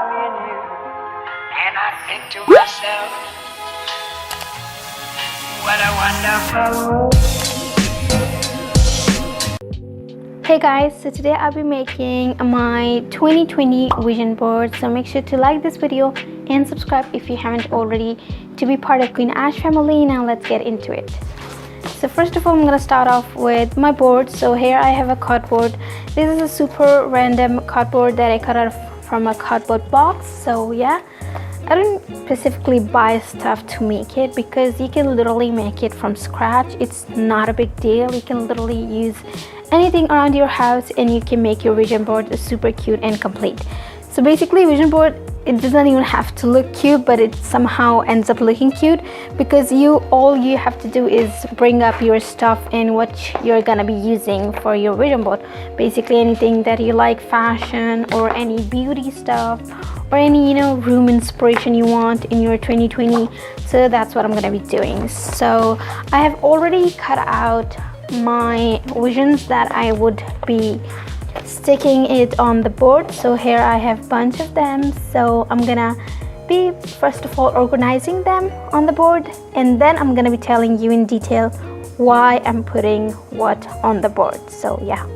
in you, and I think to myself, what a wonderful world. Hey guys, so today I'll be making my 2020 vision board. So make sure to like this video and subscribe if you haven't already to be part of Queen Ash family. Now let's get into it. So first of all, I'm gonna start off with my board. So here I have a cardboard. This is a super random cardboard that I cut out from a cardboard box. So yeah, I don't specifically buy stuff to make it because you can literally make it from scratch. It's not a big deal. You can literally use anything around your house and you can make your vision board super cute and complete. So basically, vision board, it doesn't even have to look cute, but it somehow ends up looking cute because all you have to do is bring up your stuff and what you're gonna be using for your vision board. Basically anything that you like, fashion or any beauty stuff or any room inspiration you want in your 2020. So that's what I'm gonna be doing. So I have already cut out my visions that I would be sticking it on the board. So here I have a bunch of them. So I'm gonna be first of all organizing them on the board, and then I'm gonna be telling you in detail why I'm putting what on the board. So yeah.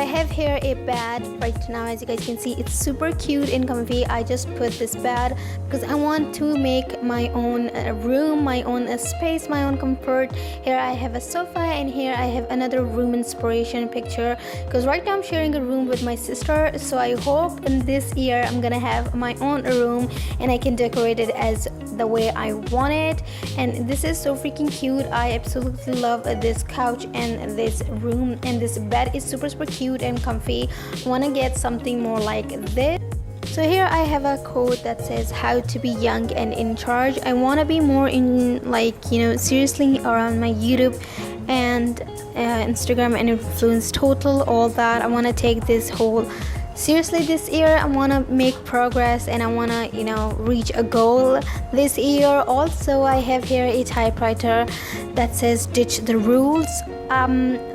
I have here a bed right now. As you guys can see, it's super cute and comfy. I just put this bed because I want to make my own room, my own space, my own comfort. Here I have a sofa, and here I have another room inspiration picture, because right now I'm sharing a room with my sister. So I hope in this year I'm gonna have my own room and I can decorate it as the way I want it. And this is so freaking cute. I absolutely love this couch and this room, and this bed is super cute and comfy. I want to get something more like this. So here I have a quote that says how to be young and in charge. I want to be more in, like, seriously around my YouTube and Instagram and influence total, all that. I want to take this whole seriously this year. I want to make progress and I want to reach a goal this year. Also, I have here a typewriter that says ditch the rules.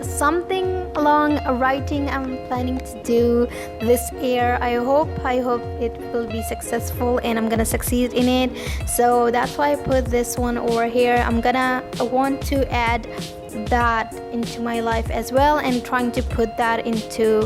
Something along writing I'm planning to do this year. I hope it will be successful and I'm gonna succeed in it. So that's why I put this one over here. I want to add that into my life as well, and trying to put that into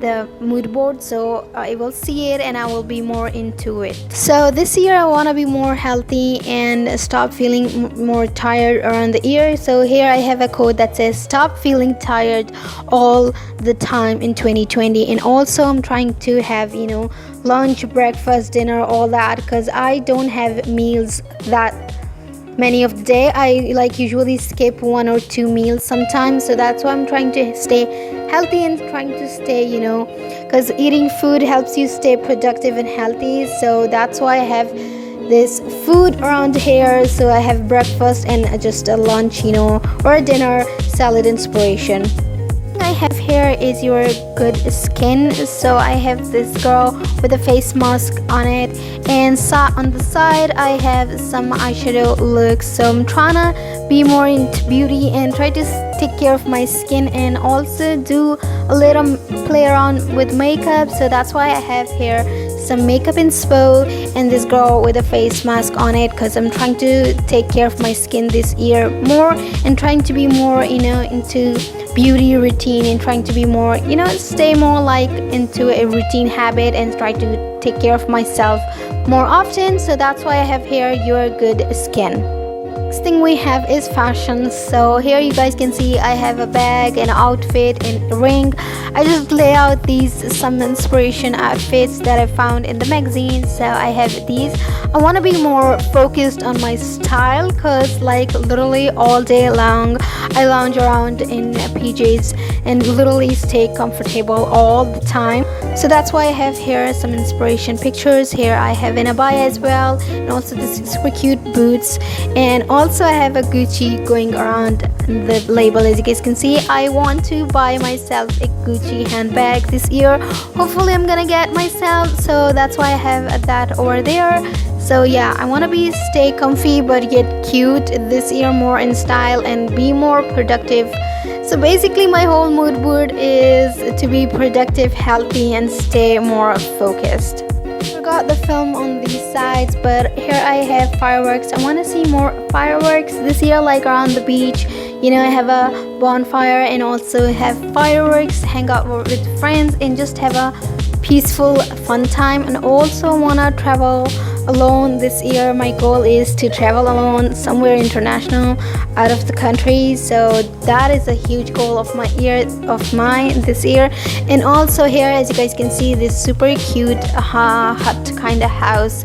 the mood board, so I will see it and I will be more into it. So this year I want to be more healthy and stop feeling more tired around the year. So here I have a quote that says stop feeling tired all the time in 2020. And also I'm trying to have lunch, breakfast, dinner, all that, because I don't have meals that many of the day. I usually skip 1 or 2 meals sometimes. So that's why I'm trying to stay healthy and trying to stay, because eating food helps you stay productive and healthy. So that's why I have this food around here. So I have breakfast and just a lunch, or a dinner, salad inspiration. I have here is your good skin. So I have this girl with a face mask on it, and on the side I have some eyeshadow looks. So I'm trying to be more into beauty and try to take care of my skin, and also do a little play around with makeup. So that's why I have here some makeup inspo and this girl with a face mask on it, because I'm trying to take care of my skin this year more and trying to be more into beauty routine, and trying to be more stay more into a routine habit and try to take care of myself more often. So that's why I have here your good skin. Next thing we have is fashion. So here you guys can see I have a bag, an outfit, and a ring. I just lay out some inspiration outfits that I found in the magazine. So I have these. I want to be more focused on my style, because literally all day long I lounge around in PJs and literally stay comfortable all the time. So that's why I have here some inspiration pictures. Here I have an abaya as well, and also this super cute boots, and also I have a Gucci going around the label. As you guys can see, I want to buy myself a Gucci handbag this year. Hopefully I'm gonna get myself, so that's why I have that over there. So yeah, I want to stay comfy but yet cute this year, more in style and be more productive. So basically my whole mood board is to be productive, healthy, and stay more focused. Forgot the film on these sides, but here I have fireworks. I want to see more fireworks this year, around the beach. I have a bonfire and also have fireworks, hang out with friends, and just have a peaceful fun time. And also want to travel alone this year. My goal is to travel alone somewhere international, out of the country. So that is a huge goal of mine this year. And also here, as you guys can see, this super cute hut kind of house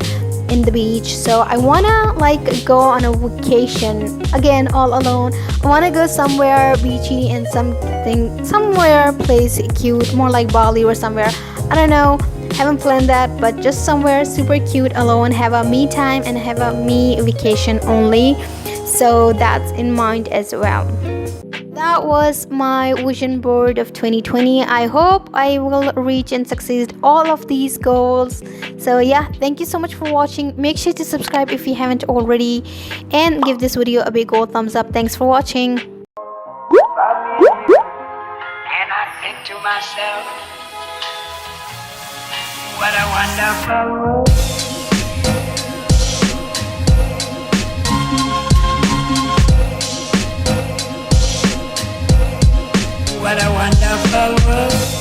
in the beach. So I wanna go on a vacation again, all alone. I wanna go somewhere beachy and somewhere place cute, more like Bali or somewhere. I don't know, haven't planned that, but just somewhere super cute alone, have a me time and have a me vacation only. So that's in mind as well. That was my vision board of 2020. I hope I will reach and succeed all of these goals. So yeah, thank you so much for watching. Make sure to subscribe if you haven't already, and give this video a big old thumbs up. Thanks for watching. And I think to myself, what a wonderful world. What a wonderful world.